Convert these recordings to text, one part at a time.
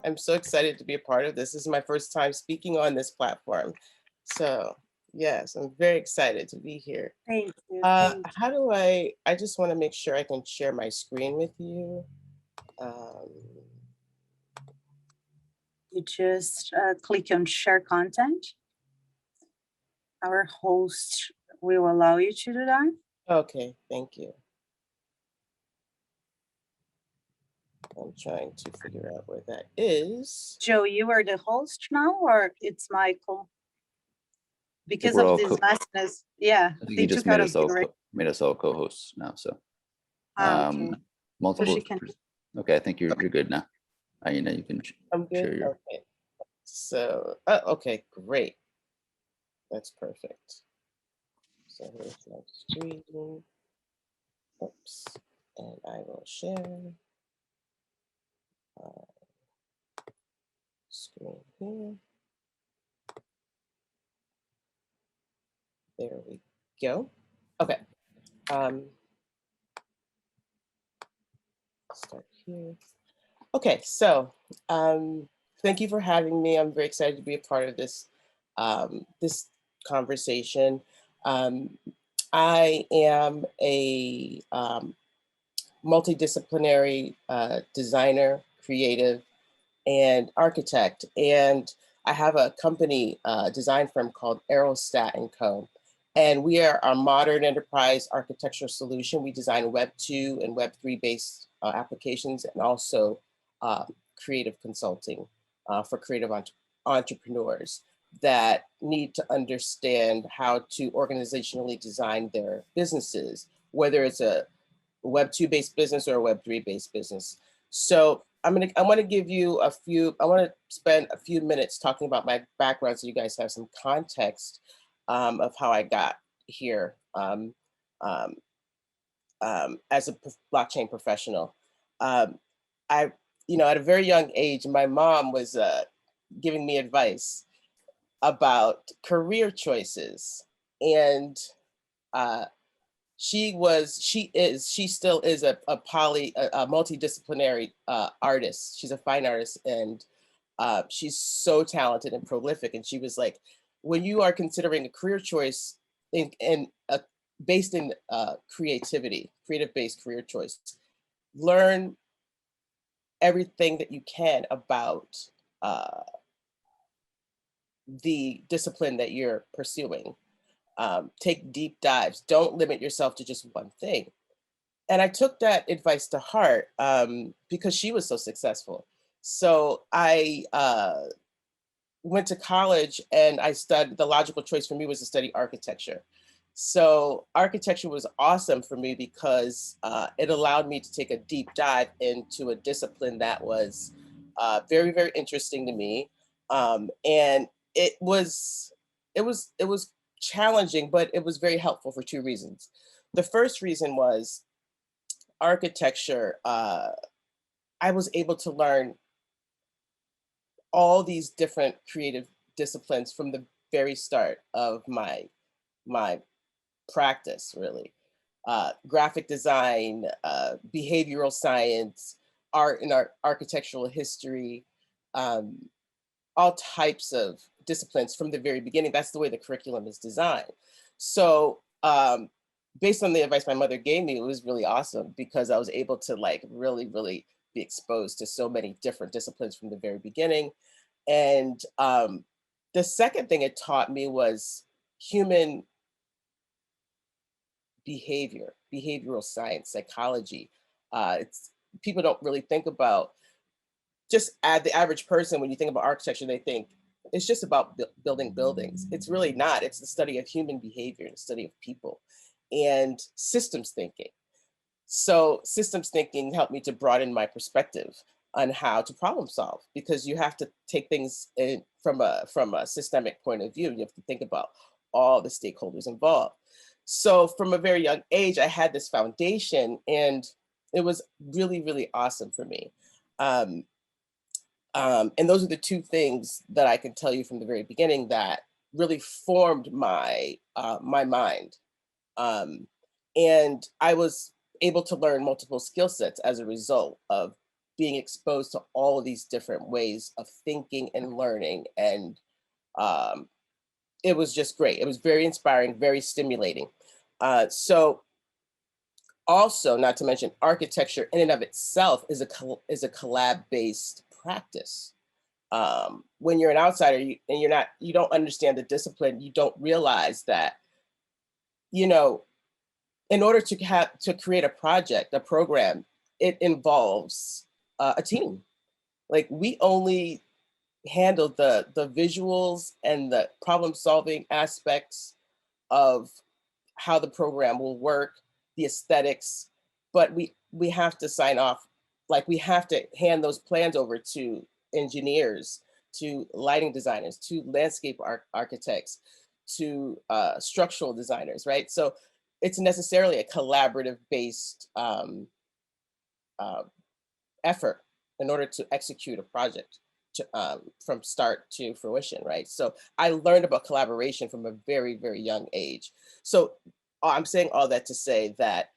I'm so excited to be a part of this. This is my first time speaking on this platform. So yes, I'm very excited to be here. Thank you. Thank How do I just want to make sure I can share my screen with you. Um, you. Just click on share content. Our host will allow you to do that. okay, thank you. I'm trying to figure out where that is. Joe, you are the host now, or it's Michael? I think Because we're of all this lastness, yeah, I think they he just took out of you, right? made us all co-hosts now. So Okay. So multiple. she can. Okay, I think you're good now. Aina, you can I'm good. share your. Okay. So okay, great. That's perfect. So here's my screen. Oops. And I will share screen here. There we go. Okay. Start here. Okay, so thank you for having me. I'm very excited to be a part of this conversation. Um, I am a multidisciplinary designer, creative, and architect, and I have a company design firm called Aerostat and Co. And we are a modern enterprise architecture solution. We design Web 2 and Web 3 based applications, and also creative consulting for creative entrepreneurs that need to understand how to organizationally design their businesses, whether it's a Web 2 based business or a Web 3 based business. So I want to give you I want to spend a few minutes talking about my background so you guys have some context of how I got here um, as a blockchain professional. Um, I, at a very young age, my mom was giving me advice about career choices. And uh, she still is a multidisciplinary artist. She's a fine artist, and she's so talented and prolific. And she was like, when you are considering a career choice based in creativity, creative based career choice, learn everything that you can about uh, the discipline that you're pursuing. Take deep dives. Don't limit yourself to just one thing. And I took that advice to heart because she was so successful. So I went to college and I studied, the logical choice for me was to study architecture. So architecture was awesome for me because it allowed me to take a deep dive into a discipline that was very, very interesting to me. And it was challenging, but it was very helpful for two reasons. The first reason was architecture. I was able to learn all these different creative disciplines from the very start of my practice, really. Graphic design, behavioral science, art and architectural history, um, all types of disciplines from the very beginning. That's the way the curriculum is designed. So based on the advice my mother gave me, it was really awesome because I was able to like really, really be exposed to so many different disciplines from the very beginning. And the second thing it taught me was human behavior, behavioral science, psychology. It's people don't really think about just add the average person when you think about architecture, they think it's just about building buildings. It's really not. It's the study of human behavior, the study of people, and systems thinking. So systems thinking helped me to broaden my perspective on how to problem solve because you have to take things from a systemic point of view. You have to think about all the stakeholders involved. So from a very young age, I had this foundation, and it was really, really awesome for me. Um, and those are the two things that I can tell you from the very beginning that really formed my mind. Um, and I was able to learn multiple skill sets as a result of being exposed to all of these different ways of thinking and learning. And it was just great. It was very inspiring, very stimulating. So also, not to mention, architecture in and of itself is a collab-based practice. When you're an outsider and you don't understand the discipline, you don't realize that, you know, in order to create a project, a program, it involves a team. Like, we only handle the visuals and the problem solving aspects of how the program will work, the aesthetics, but we have to sign off. Like, we have to hand those plans over to engineers, to lighting designers, to landscape architects, to structural designers, right? So it's necessarily a collaborative based uh, effort in order to execute a project from start to fruition, right? So I learned about collaboration from a very, very young age. So I'm saying all that to say that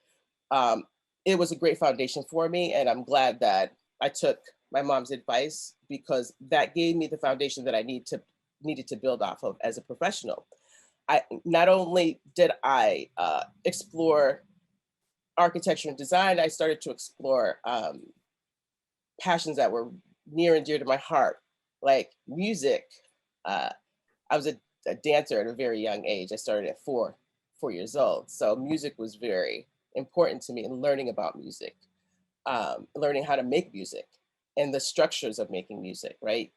um, it was a great foundation for me, and I'm glad that I took my mom's advice, because that gave me the foundation that I needed to build off of as a professional. I not only did I explore architecture and design, I started to explore passions that were near and dear to my heart, like music. Uh, I was a dancer at a very young age. I started at 4 years old. So music was very important to me, and learning about music, learning how to make music and the structures of making music, right?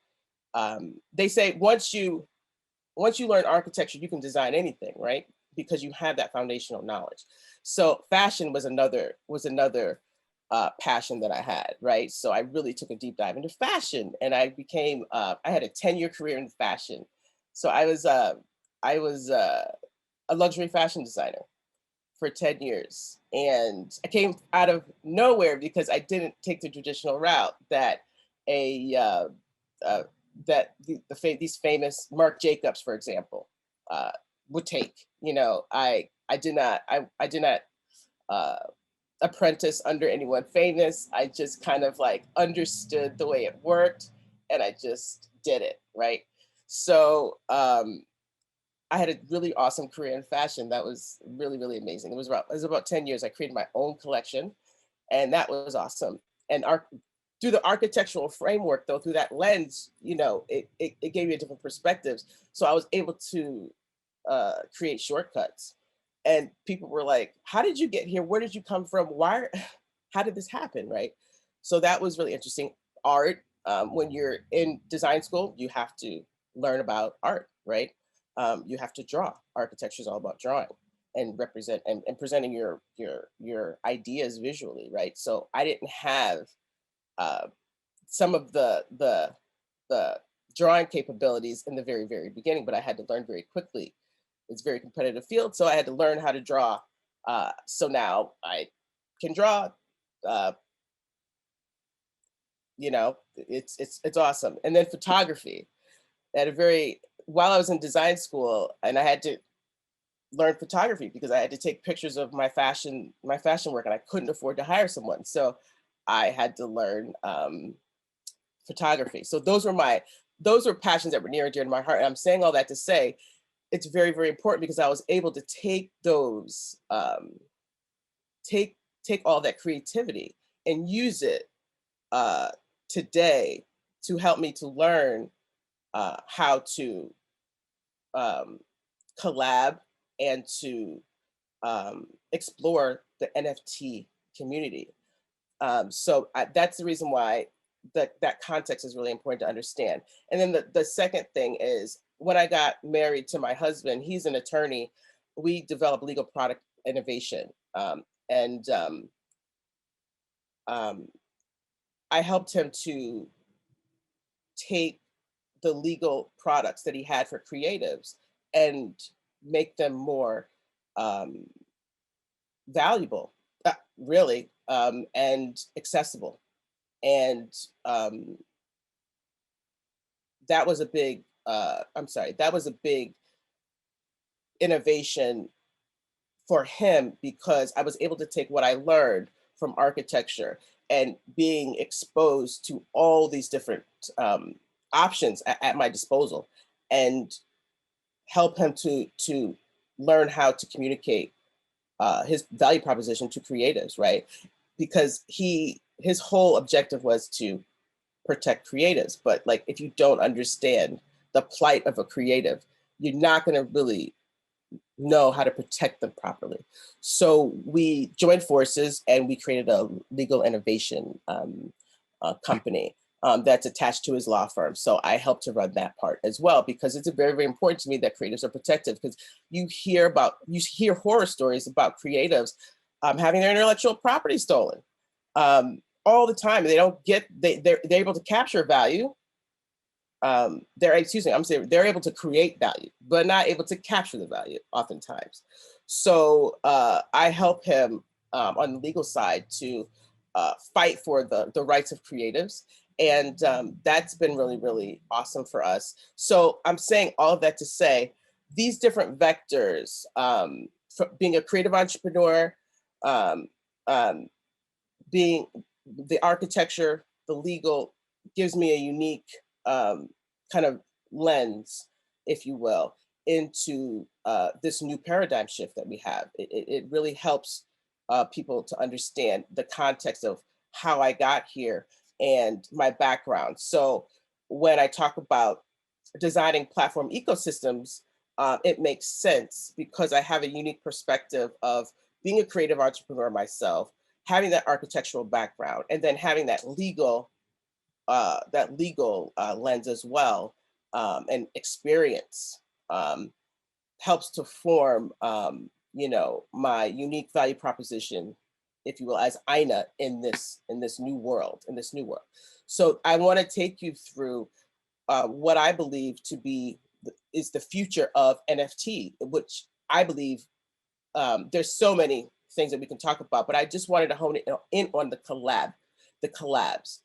They say once you learn architecture, you can design anything, right? Because you have that foundational knowledge. So fashion was another passion that I had, right? So I really took a deep dive into fashion, and I became I had a 10-year career in fashion. So I was a luxury fashion designer for 10 years, and I came out of nowhere because I didn't take the traditional route that a uh, these famous Marc Jacobs, for example, uh, would take. You know, I did not uh, apprentice under anyone famous. I just kind of like understood the way it worked, and I just did it, right? So I had a really awesome career in fashion that was really, really amazing. It was about 10 years. I created my own collection, and that was awesome. And through the architectural framework, though, through that lens, you know, it gave me a different perspectives. So I was able to create shortcuts. And people were like, "How did you get here? Where did you come from? Why? How did this happen?" Right? So that was really interesting. Art. When you're in design school, you have to learn about art, right? You have to draw. Architecture is all about drawing and and presenting your ideas visually, right? So I didn't have uh, some of the drawing capabilities in the very, very beginning, but I had to learn very quickly. It's a very competitive field, so I had to learn how to draw. So now I can draw. Uh, you know, it's awesome. And then photography. At a very While I was in design school, and I had to learn photography because I had to take pictures of my fashion work, and I couldn't afford to hire someone, so I had to learn photography. So those were passions that were near and dear to my heart. And I'm saying all that to say it's very, very important, because I was able to take those take all that creativity and use it uh, today to help me to learn how to um, collab and to explore the NFT community. That's the reason why that context is really important to understand. And then the second thing is, when I got married to my husband, he's an attorney. We developed legal product innovation, and um, I helped him to take the legal products that he had for creatives and make them more um, valuable, really, and accessible. And um, that was a big, that was a big innovation for him, because I was able to take what I learned from architecture and being exposed to all these different options at my disposal, and help him to learn how to communicate his value proposition to creatives, right? Because his whole objective was to protect creatives, but like if you don't understand the plight of a creative, you're not going to really know how to protect them properly. So we joined forces and we created a legal innovation company that's attached to his law firm. So I helped to run that part as well, because it's very, very important to me that creatives are protected, because you hear horror stories about creatives having their intellectual property stolen all the time. They don't get, they're able to capture value. They're able to create value, but not able to capture the value oftentimes. So I help him on the legal side to fight for the rights of creatives. And that's been really, really awesome for us. So I'm saying all of that to say, these different vectors, being a creative entrepreneur, um, being the architecture, the legal, gives me a unique kind of lens, if you will, into this new paradigm shift that we have. It really helps people to understand the context of how I got here and my background. So when I talk about designing platform ecosystems, it makes sense because I have a unique perspective of being a creative entrepreneur myself, having that architectural background, and then having that legal lens as well, and experience helps to form, my unique value proposition, if you will, as Aina in this new world. So I want to take you through what I believe to be is the future of NFT, which I believe there's so many things that we can talk about, but I just wanted to hone it in on the collabs. The collabs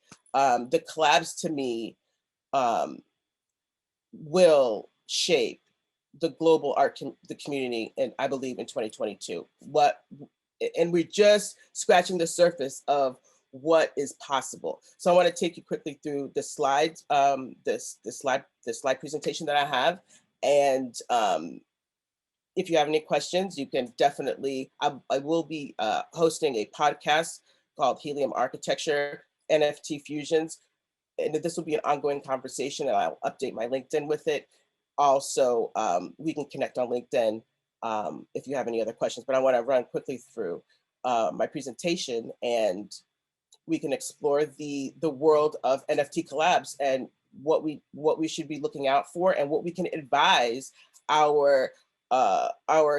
to me will shape the global the community, and I believe in 2022. And we're just scratching the surface of what is possible. So I want to take you quickly through the slides, this slide presentation that I have, and if you have any questions, you can definitely. I will be hosting a podcast called Helium Architecture NFT Fusions, and this will be an ongoing conversation, and I'll update my LinkedIn with it. Also, we can connect on LinkedIn if you have any other questions, but I want to run quickly through my presentation, and we can explore the world of NFT collabs and what we should be looking out for, and what we can advise our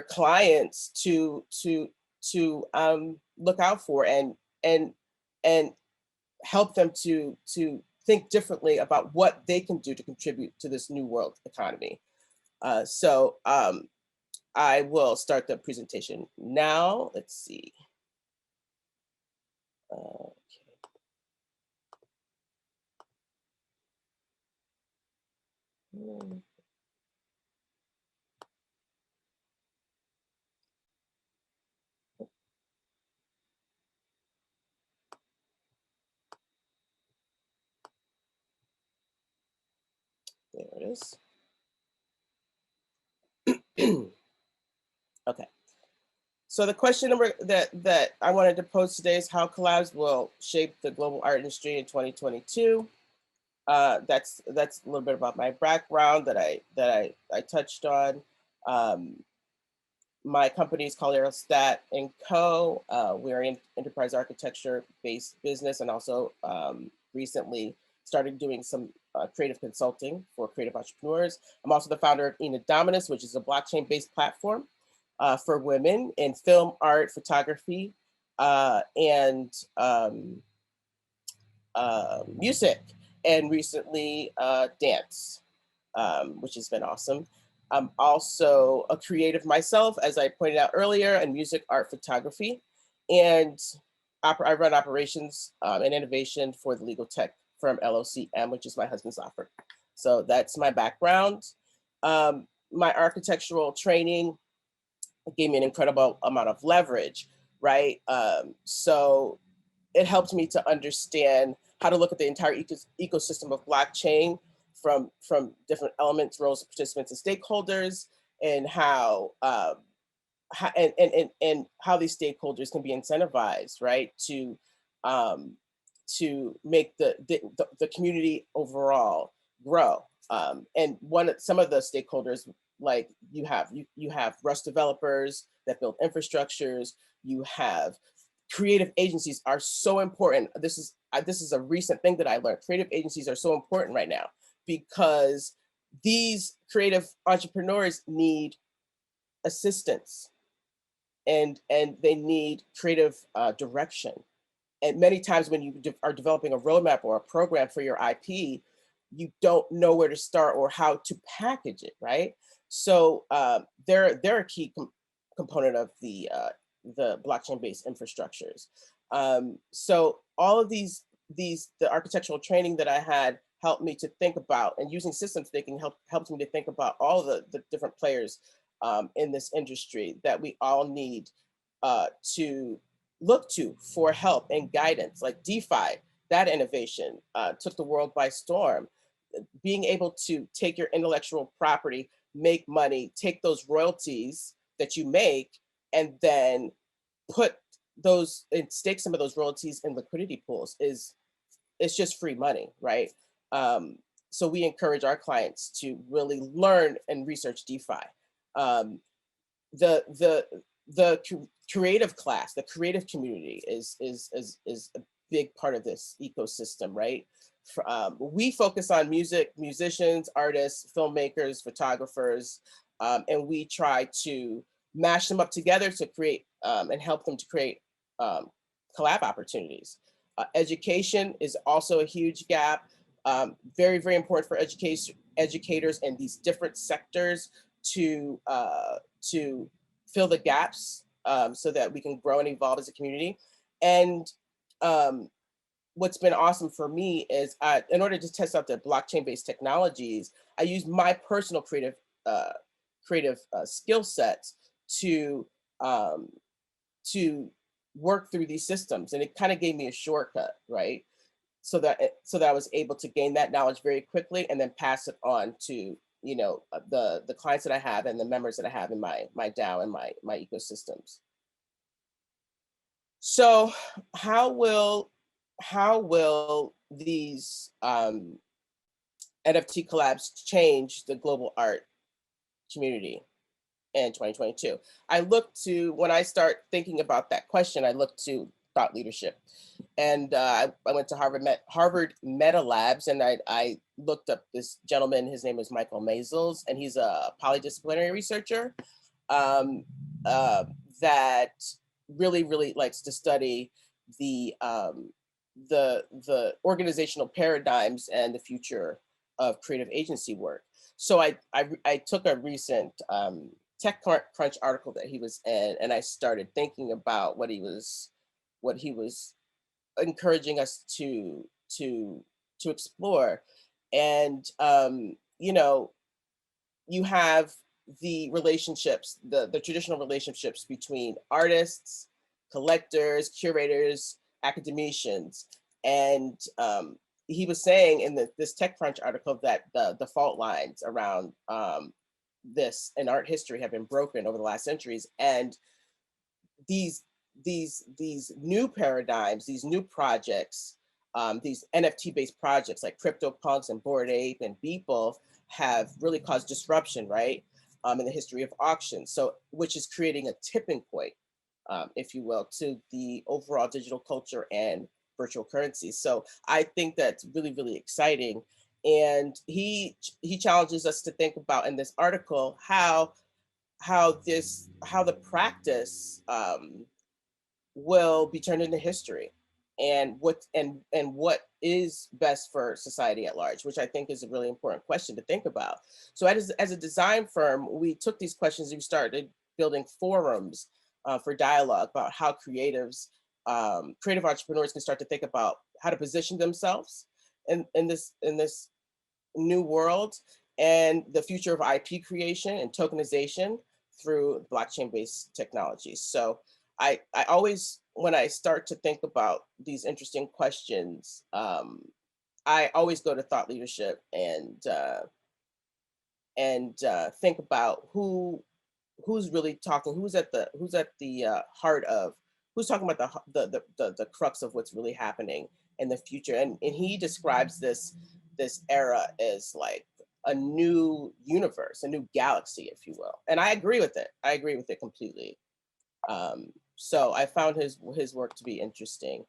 clients to look out for, and help them to think differently about what they can do to contribute to this new world economy. So I will start the presentation now. Let's see. Okay. There it is. Okay. So the question number that I wanted to pose today is how collabs will shape the global art industry in 2022. That's a little bit about my background that I touched on. My company is called Aerostat and Co. We're an enterprise architecture based business, and also recently started doing some creative consulting for creative entrepreneurs. I'm also the founder of Ina Dominus, which is a blockchain based platform for women in film, art, photography, and music, and recently dance, which has been awesome. I'm also a creative myself, as I pointed out earlier, in music, art, photography, and I run operations and innovation for the legal tech firm LOCM, which is my husband's law firm. So that's my background. My architectural training gave me an incredible amount of leverage, right? So it helped me to understand how to look at the entire ecosystem of blockchain from different elements, roles, participants, and stakeholders, and and how these stakeholders can be incentivized, right, um, to make the community overall grow. And some of the stakeholders, like you have Rust developers that build infrastructures. You have creative agencies are so important. This is a recent thing that I learned. Creative agencies are so important right now because these creative entrepreneurs need assistance, and they need creative direction. And many times when you are developing a roadmap or a program for your IP, you don't know where to start or how to package it, right? So they're a key component of the blockchain-based infrastructures. So all of the architectural training that I had helped me to think about, and using systems thinking helped me to think about all the different players in this industry that we all need to look to for help and guidance. Like DeFi, that innovation took the world by storm. Being able to take your intellectual property, make money, take those royalties that you make, and then put those and stake some of those royalties in liquidity pools is it's just free money, right? Um, so we encourage our clients to really learn and research DeFi. Um, the creative class, the creative community is a big part of this ecosystem, right? We focus on musicians, artists, filmmakers, photographers, and we try to mash them up together to create and help them to create um, collab opportunities. Education is also a huge gap. Very, very important for educators in these different sectors to fill the gaps so that we can grow and evolve as a community. And um, what's been awesome for me is in order to test out the blockchain-based technologies, I use my personal uh, creative skill sets to um, to work through these systems, and it kind of gave me a shortcut, right? So that I was able to gain that knowledge very quickly and then pass it on to the clients that I have and the members that I have in my DAO and my ecosystems. So how will these NFT collabs change the global art community in 2022? When I start thinking about that question, I look to thought leadership. And I went to Harvard Meta Labs, and I looked up this gentleman. His name is Michael Mazels, and he's a polydisciplinary researcher um, uh, that really likes to study the organizational paradigms and the future of creative agency work. So I took a recent TechCrunch article that he was in, and I started thinking about what he was encouraging us to explore. And you have the traditional relationships between artists, collectors, curators, academicians. And he was saying in this TechCrunch article that the fault lines around this in art history have been broken over the last centuries. And these these new paradigms, these new projects, these NFT-based projects like CryptoPunks and Bored Ape and Beeple have really caused disruption, right, in the history of auctions. So, which is creating a tipping point, if you will, to the overall digital culture and virtual currency. So, I think that's really exciting. And he challenges us to think about in this article how the practice will be turned into history, and what is best for society at large, which I think is a really important question to think about. So as a design firm, we took these questions and we started building forums for dialogue about how creative entrepreneurs can start to think about how to position themselves in this new world, and the future of IP creation and tokenization through blockchain-based technologies. So I always when I start to think about these interesting questions, I always go to thought leadership and think about who's really talking, who's at the heart of, who's talking about the crux of what's really happening in the future. And he describes this era as like a new universe, a new galaxy, if you will. And I agree with it. I agree with it completely. So I found his work to be interesting.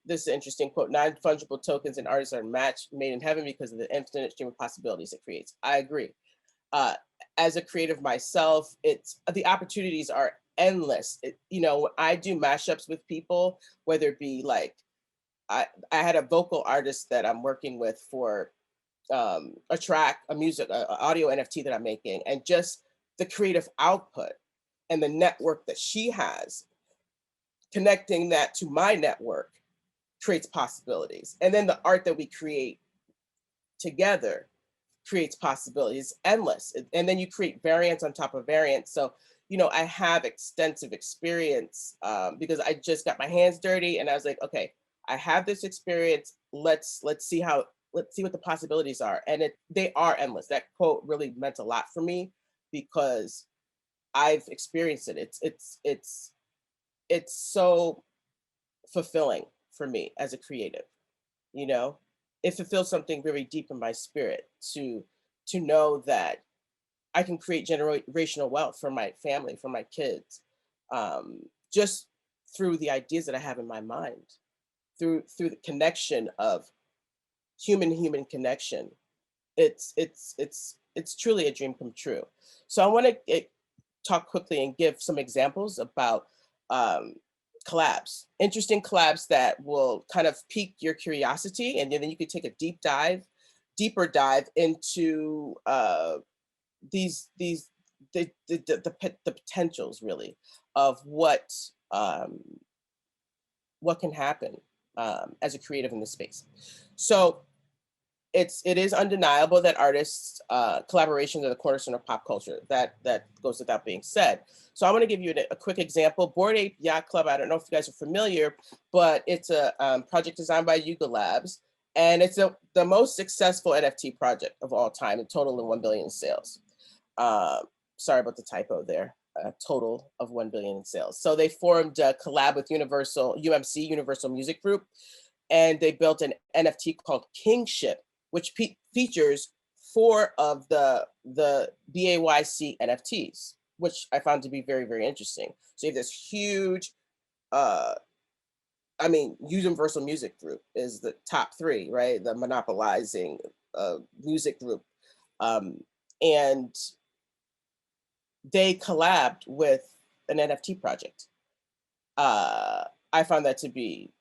This is an interesting quote: "Non-fungible tokens and artists are matched made in heaven because of the infinite stream of possibilities it creates." I agree. Uh, as a creative myself, it's the opportunities are endless. You know, when I do mashups with people, whether it be like I had a vocal artist that I'm working with for a track, a music, a audio NFT that I'm making, and just the creative output and the network that she has, connecting that to my network creates possibilities. And then the art that we create together creates possibilities, endless. And then you create variants on top of variants. So, you know, I have extensive experience because I just got my hands dirty and I was like, okay, I have this experience. Let's see what the possibilities are. And they are endless. That quote really meant a lot for me because I've experienced it. It's so fulfilling for me as a creative, you know. It fulfills something very deep in my spirit to know that I can create generational wealth for my family, for my kids, just through the ideas that I have in my mind, through the connection of human to human connection. It's truly a dream come true. So I want to talk quickly and give some examples about um, collabs, interesting collabs that will kind of pique your curiosity, and then you could take a deeper dive into these the potentials really of um, what can happen as a creative in this space. So it is undeniable that artists collaborations are the cornerstone of pop culture. That goes without being said. So I want to give you a quick example. Bored Ape Yacht Club, I don't know if you guys are familiar, but it's a project designed by Yuga Labs, and it's the most successful NFT project of all time, a total of 1 billion sales. uh, Sorry about the typo there. A total of 1 billion in sales. So they formed a collab with Universal Music Group, and they built an NFT called Kingship, which features 4 of the BAYC NFTs, which I found to be very, very interesting. So you have this huge, I mean, Universal Music Group is the top 3, right? The monopolizing music group. And they collabed with an NFT project. I found that to be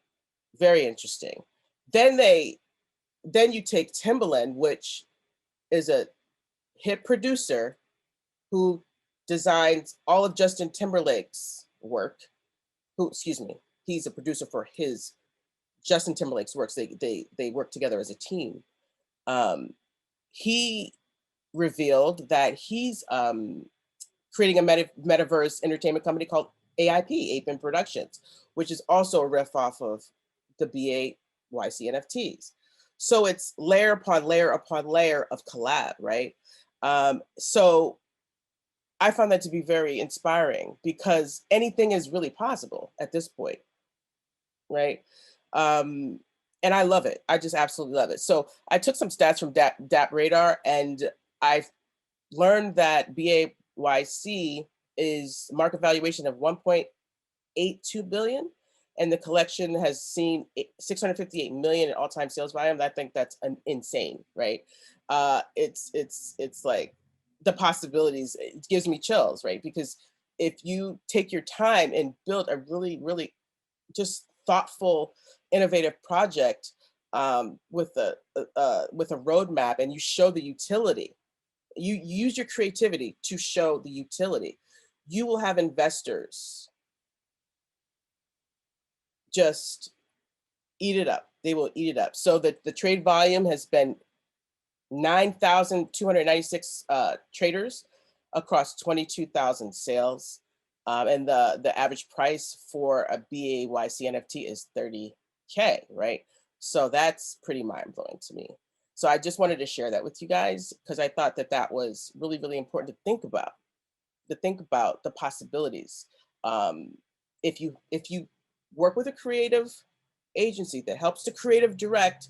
very interesting. Then you take Timbaland, which is a hit producer who designs all of Justin Timberlake's work. Excuse me, he's a producer for his Justin Timberlake's works. They work together as a team. He revealed that he's creating a metaverse entertainment company called Ape Productions, which is also a riff off of the BAYC NFTs. So it's layer upon layer upon layer of collab, right? So I found that to be very inspiring because anything is really possible at this point, right? And I love it. I just absolutely love it. So I took some stats from DAP Radar, and I learned that BAYC is market valuation of 1.82 billion, and the collection has seen 658 million in all-time sales volume. I think that's insane, right? It's like the possibilities. It gives me chills, right? Because if you take your time and build a really, really just thoughtful, innovative project with a roadmap, and you show the utility, you use your creativity to show the utility, you will have investors just eat it up. They will eat it up. So the trade volume has been 9,296 traders across 22,000 sales. And the average price for a BAYC NFT is 30K, right? So that's pretty mind blowing to me. So I just wanted to share that with you guys because I thought that that was really, really important to think about the possibilities. If you work with a creative agency that helps to creative direct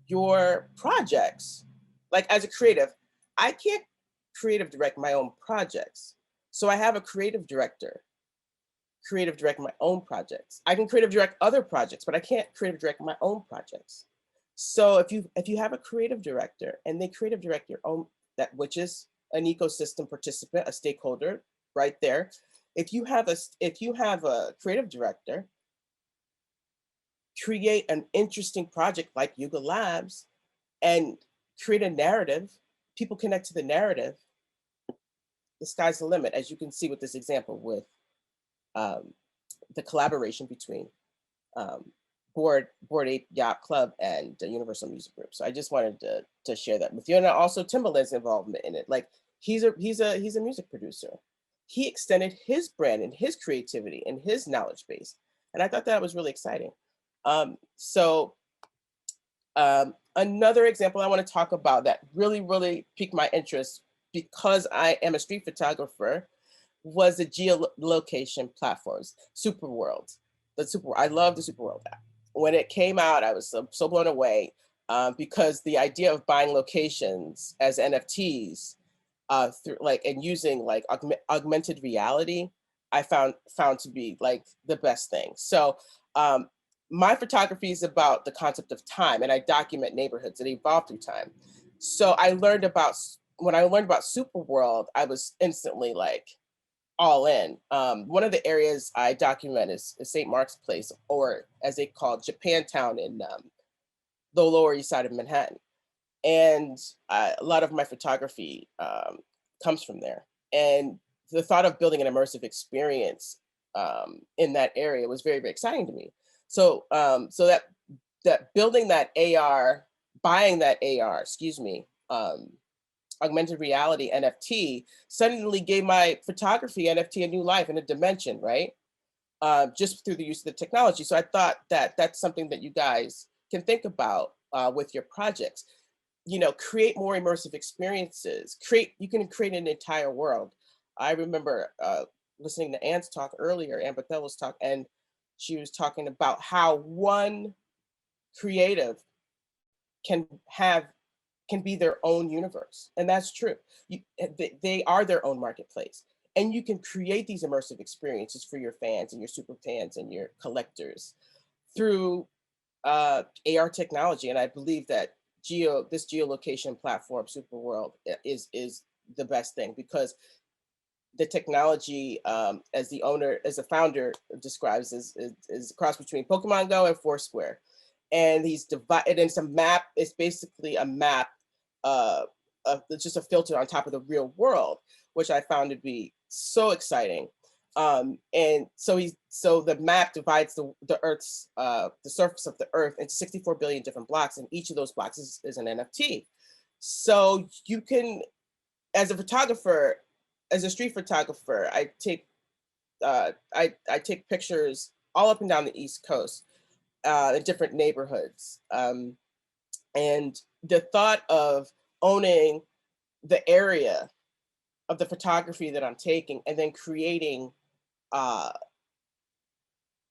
your projects, like as a creative, I can't creative direct my own projects. So I have a creative director creative direct my own projects. I can creative direct other projects, but I can't creative direct my own projects. So if you have a creative director and they creative direct your own, that which is an ecosystem participant, a stakeholder right there. If you have a creative director create an interesting project like Yuga Labs and create a narrative, people connect to the narrative, the sky's the limit, as you can see with this example with the collaboration between um, Board Ape Yacht Club and the Universal Music Group. So I just wanted to share that with you, and also Timbaland's involvement in it. Like he's a music producer. He extended his brand and his creativity and his knowledge base, and I thought that was really exciting. Another example I want to talk about that really piqued my interest because I am a street photographer was the geolocation platforms, Superworld. I love the Superworld app. When it came out, I was so blown away because the idea of buying locations as NFTs through and using like augmented reality, I found to be like the best thing. So my photography is about the concept of time, and I document neighborhoods that evolve through time. So when I learned about Superworld, I was instantly like all in. One of the areas I document is St. Mark's Place, or as they call it, Japantown in the Lower East Side of Manhattan. And a lot of my photography comes from there. And the thought of building an immersive experience in that area was very exciting to me. So that building that AR, buying that AR, augmented reality NFT suddenly gave my photography NFT a new life and a dimension, right? Just through the use of the technology. So I thought that that's something that you guys can think about with your projects. You know, create more immersive experiences. You can create an entire world. I remember listening to Anne's talk earlier, Anne Bathello's talk, and she was talking about how one creative can be their own universe. And that's true. They are their own marketplace. And you can create these immersive experiences for your fans and your super fans and your collectors through AR technology. And I believe that this geolocation platform, Superworld, is the best thing because the technology, as the founder describes, is a cross between Pokemon Go and Foursquare. And he's divided. It's a map. It's basically a map. It's just a filter on top of the real world, which I found to be so exciting. And so the map divides the Earth's the surface of the Earth into 64 billion different blocks, and each of those blocks is an NFT. So you can, as a photographer, as a street photographer, I take pictures all up and down the East Coast in different neighborhoods. And the thought of owning the area of the photography that I'm taking and then creating,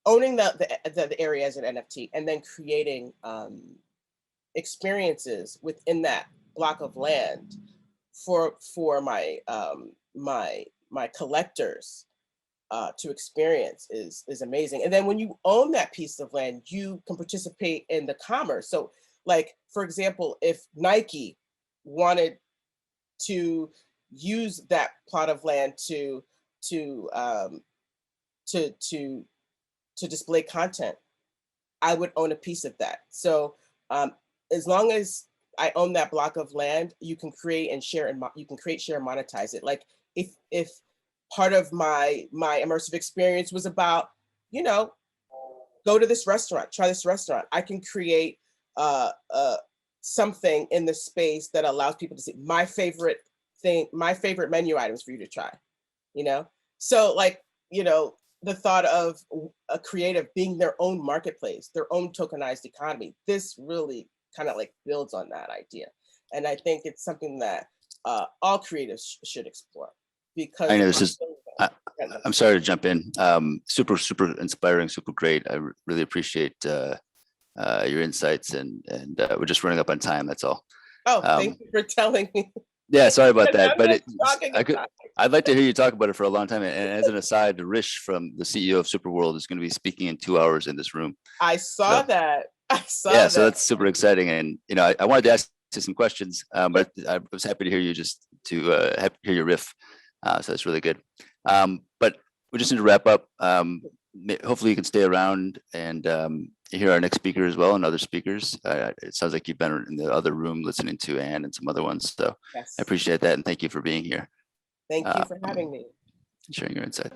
owning the area as an NFT and then creating experiences within that block of land for my my collectors to experience is amazing. And then when you own that piece of land, you can participate in the commerce. So like, for example, if Nike wanted to use that plot of land to display content, I would own a piece of that. So as long as I own that block of land, you can create and share, and you can create, share, and monetize it. Like if part of my immersive experience was about, you know, go to this restaurant, try this restaurant, I can create something in the space that allows people to see my favorite thing, my favorite menu items for you to try, you know? So like, you know, the thought of a creative being their own marketplace, their own tokenized economy. This really kind of like builds on that idea. And I think it's something that all creatives should explore, because I know this is, I'm sorry to jump in. Super inspiring, super great. I really appreciate your insights, and we're just running up on time. That's all. Oh, thank you for telling me. Yeah, sorry about that. But I'd like to hear you talk about it for a long time. And as an aside, Rish from the CEO of Superworld is going to be speaking in 2 hours in this room. I saw that. I saw yeah, that. so that's super exciting. And you know, I wanted to ask you some questions, but I was happy to hear you hear your riff. So that's really good. But we just need to wrap up. Hopefully you can stay around and hear our next speaker as well, and other speakers. It sounds like you've been in the other room listening to Anne and some other ones. So Yes. I appreciate that, and thank you for being here. Thank you for having me. Sharing your insight.